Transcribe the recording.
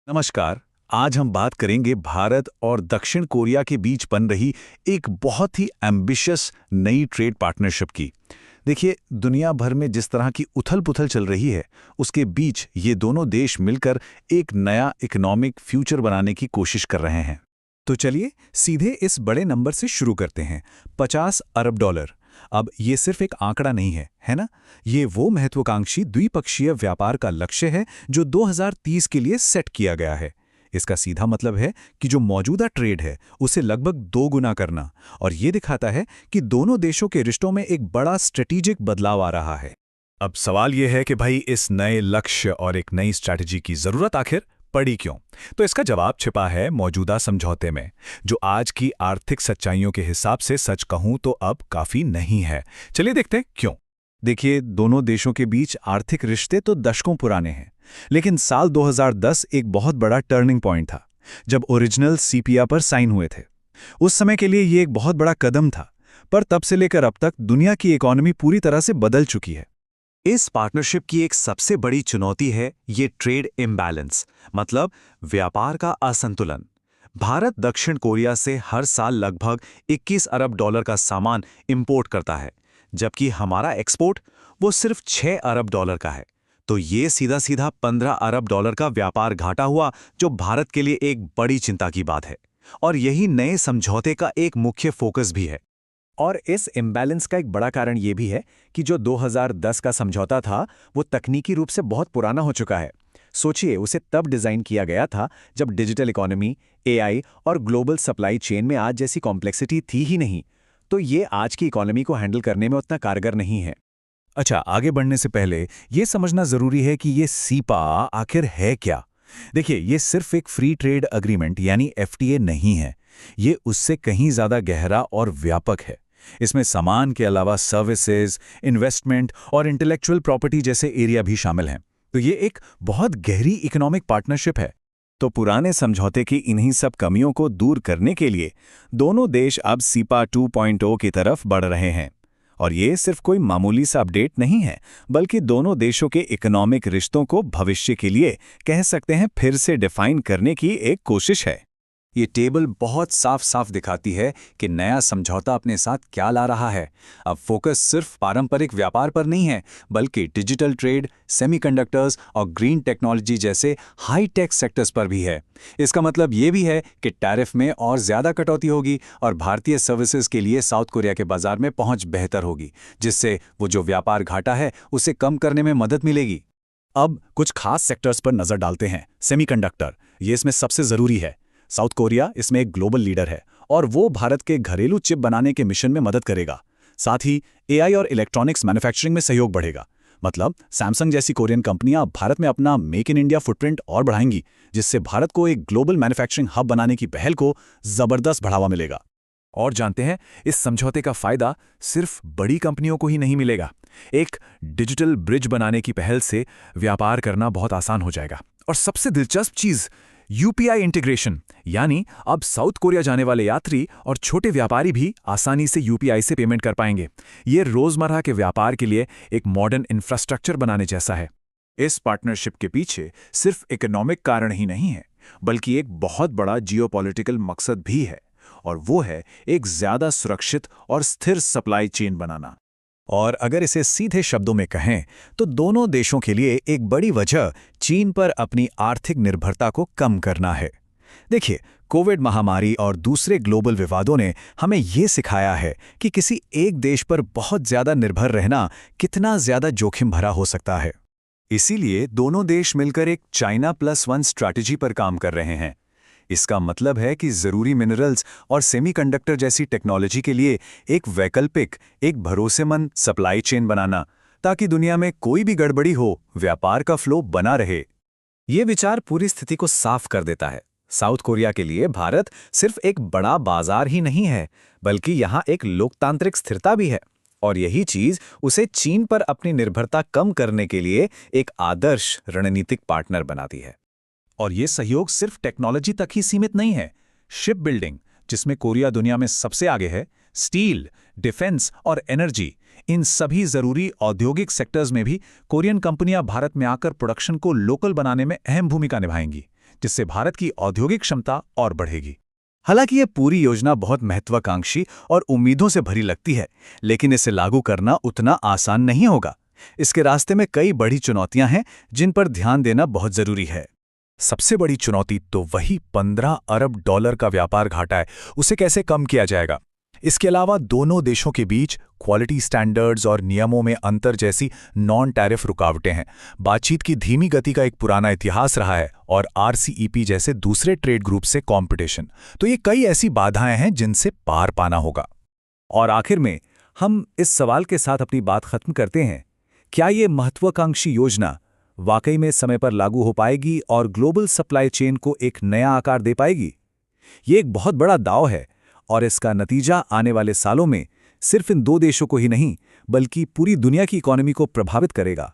नमस्कार। आज हम बात करेंगे भारत और दक्षिण कोरिया के बीच बन रही एक बहुत ही एम्बिशियस नई ट्रेड पार्टनरशिप की। देखिए, दुनिया भर में जिस तरह की उथल-पुथल चल रही है, उसके बीच ये दोनों देश मिलकर एक नया इकोनॉमिक फ्यूचर बनाने की कोशिश कर रहे हैं। तो चलिए सीधे इस बड़े नंबर से शुरू करते हैं। 50 अरब डॉलर। अब ये सिर्फ एक आंकड़ा नहीं है ना? ये वो महत्वाकांक्षी द्विपक्षीय व्यापार का लक्ष्य है जो 2030 के लिए सेट किया गया है। इसका सीधा मतलब है कि जो मौजूदा ट्रेड है उसे लगभग 2 गुना करना, और ये दिखाता है कि दोनों देशों के रिश्तों में एक बड़ा स्ट्रेटेजिक बदलाव आ रहा है। अब सवाल ये है कि भाई इस नए लक्ष्य और एक नई स्ट्रैटेजी की जरूरत आखिर पड़ी क्यों? तो इसका जवाब छिपा है मौजूदा समझौते में, जो आज की आर्थिक सच्चाइयों के हिसाब से सच कहूं तो अब काफी नहीं है। चलिए देखते हैं क्यों। देखिए, दोनों देशों के बीच आर्थिक रिश्ते तो दशकों पुराने हैं, लेकिन साल 2010 एक बहुत बड़ा टर्निंग पॉइंट था, जब ओरिजिनल सीपीआ पर साइन हुए थे। उस समय के लिए ये एक बहुत बड़ा कदम था, पर तब से लेकर अब तक दुनिया की इकोनॉमी पूरी तरह से बदल चुकी है। इस पार्टनरशिप की एक सबसे बड़ी चुनौती है ये ट्रेड इम्बैलेंस, मतलब व्यापार का असंतुलन। भारत दक्षिण कोरिया से हर साल लगभग 21 अरब डॉलर का सामान इंपोर्ट करता है, जबकि हमारा एक्सपोर्ट वो सिर्फ 6 अरब डॉलर का है। तो ये सीधा सीधा 15 अरब डॉलर का व्यापार घाटा हुआ, जो भारत के लिए एक बड़ी चिंता की बात है। और यही नए समझौते का एक मुख्य फोकस भी है। और इस इम्बैलेंस का एक बड़ा कारण ये भी है कि जो 2010 का समझौता था वो तकनीकी रूप से बहुत पुराना हो चुका है। सोचिए, उसे तब डिज़ाइन किया गया था जब डिजिटल इकोनॉमी, एआई और ग्लोबल सप्लाई चेन में आज जैसी कॉम्प्लेक्सिटी थी ही नहीं। तो ये आज की इकोनॉमी को हैंडल करने में उतना कारगर नहीं है। अच्छा, आगे बढ़ने से पहले ये समझना जरूरी है कि ये सीपा आखिर है क्या। देखिए, ये सिर्फ एक फ्री ट्रेड अग्रीमेंट यानी एफटीए नहीं है। ये उससे कहीं ज्यादा गहरा और व्यापक है। इसमें सामान के अलावा सर्विसेज, इन्वेस्टमेंट और इंटेलेक्चुअल प्रॉपर्टी जैसे एरिया भी शामिल हैं। तो ये एक बहुत गहरी इकोनॉमिक पार्टनरशिप है। तो पुराने समझौते की इन्हीं सब कमियों को दूर करने के लिए दोनों देश अब सीपा 2.0 की तरफ बढ़ रहे हैं। और ये सिर्फ कोई मामूली सा अपडेट नहीं है, बल्कि दोनों देशों के इकोनॉमिक रिश्तों को भविष्य के लिए कह सकते हैं फिर से डिफाइन करने की एक कोशिश है। ये टेबल बहुत साफ साफ दिखाती है कि नया समझौता अपने साथ क्या ला रहा है। अब फोकस सिर्फ पारंपरिक व्यापार पर नहीं है, बल्कि डिजिटल ट्रेड, सेमीकंडक्टर्स और ग्रीन टेक्नोलॉजी जैसे हाई टेक सेक्टर्स पर भी है। इसका मतलब ये भी है कि टैरिफ में और ज़्यादा कटौती होगी और भारतीय सर्विसेज के लिए साउथ कोरिया के बाजार में पहुंच बेहतर होगी, जिससे वो जो व्यापार घाटा है उसे कम करने में मदद मिलेगी। अब कुछ खास सेक्टर्स पर नजर डालते हैं। सेमीकंडक्टर, ये इसमें सबसे जरूरी है। साउथ कोरिया इसमें एक ग्लोबल लीडर है और वो भारत के घरेलू चिप बनाने के मिशन में मदद करेगा। साथ ही एआई और इलेक्ट्रॉनिक्स मैन्युफैक्चरिंग में सहयोग बढ़ेगा। मतलब सैमसंग जैसी कोरियन कंपनियां भारत में अपना मेक इन इंडिया फुटप्रिंट और बढ़ाएंगी, जिससे भारत को एक ग्लोबल मैन्युफैक्चरिंग हब बनाने की पहल को जबरदस्त बढ़ावा मिलेगा। और जानते हैं, इस समझौते का फायदा सिर्फ बड़ी कंपनियों को ही नहीं मिलेगा। एक डिजिटल ब्रिज बनाने की पहल से व्यापार करना बहुत आसान हो जाएगा। और सबसे दिलचस्प चीज, यूपीआई इंटीग्रेशन, यानी अब साउथ कोरिया जाने वाले यात्री और छोटे व्यापारी भी आसानी से यूपीआई से पेमेंट कर पाएंगे। ये रोजमर्रा के व्यापार के लिए एक मॉडर्न इंफ्रास्ट्रक्चर बनाने जैसा है। इस पार्टनरशिप के पीछे सिर्फ इकोनॉमिक कारण ही नहीं है, बल्कि एक बहुत बड़ा जियोपॉलिटिकल मकसद भी है, और वो है एक ज्यादा सुरक्षित और स्थिर सप्लाई चेन बनाना। और अगर इसे सीधे शब्दों में कहें तो दोनों देशों के लिए एक बड़ी वजह चीन पर अपनी आर्थिक निर्भरता को कम करना है। देखिए, कोविड महामारी और दूसरे ग्लोबल विवादों ने हमें ये सिखाया है कि किसी एक देश पर बहुत ज्यादा निर्भर रहना कितना ज्यादा जोखिम भरा हो सकता है। इसीलिए दोनों देश मिलकर एक चाइना +1 स्ट्रैटेजी पर काम कर रहे हैं। इसका मतलब है कि जरूरी मिनरल्स और सेमीकंडक्टर जैसी टेक्नोलॉजी के लिए एक वैकल्पिक, एक भरोसेमंद सप्लाई चेन बनाना, ताकि दुनिया में कोई भी गड़बड़ी हो, व्यापार का फ्लो बना रहे। ये विचार पूरी स्थिति को साफ कर देता है। साउथ कोरिया के लिए भारत सिर्फ एक बड़ा बाजार ही नहीं है, बल्कि यहाँ एक लोकतांत्रिक स्थिरता भी है। और यही चीज उसे चीन पर अपनी निर्भरता कम करने के लिए एक आदर्श रणनीतिक पार्टनर बनाती है। और ये सहयोग सिर्फ टेक्नोलॉजी तक ही सीमित नहीं है। शिप बिल्डिंग, जिसमें कोरिया दुनिया में सबसे आगे है, स्टील, डिफेंस और एनर्जी, इन सभी जरूरी औद्योगिक सेक्टर्स में भी कोरियन कंपनियां भारत में आकर प्रोडक्शन को लोकल बनाने में अहम भूमिका निभाएंगी, जिससे भारत की औद्योगिक क्षमता और बढ़ेगी। हालांकि ये पूरी योजना बहुत महत्वाकांक्षी और उम्मीदों से भरी लगती है, लेकिन इसे लागू करना उतना आसान नहीं होगा। इसके रास्ते में कई बड़ी चुनौतियां हैं जिन पर ध्यान देना बहुत जरूरी है। सबसे बड़ी चुनौती तो वही 15 अरब डॉलर का व्यापार घाटा है, उसे कैसे कम किया जाएगा। इसके अलावा दोनों देशों के बीच क्वालिटी स्टैंडर्ड्स और नियमों में अंतर जैसी नॉन टैरिफ रुकावटें हैं। बातचीत की धीमी गति का एक पुराना इतिहास रहा है और RCEP जैसे दूसरे ट्रेड ग्रुप से कंपटीशन। तो ये कई ऐसी बाधाएं हैं जिनसे पार पाना होगा। और आखिर में हम इस सवाल के साथ अपनी बात खत्म करते हैं, क्या ये महत्वाकांक्षी योजना वाकई में समय पर लागू हो पाएगी और ग्लोबल सप्लाई चेन को एक नया आकार दे पाएगी? ये एक बहुत बड़ा दांव है और इसका नतीजा आने वाले सालों में सिर्फ इन दो देशों को ही नहीं बल्कि पूरी दुनिया की इकोनॉमी को प्रभावित करेगा।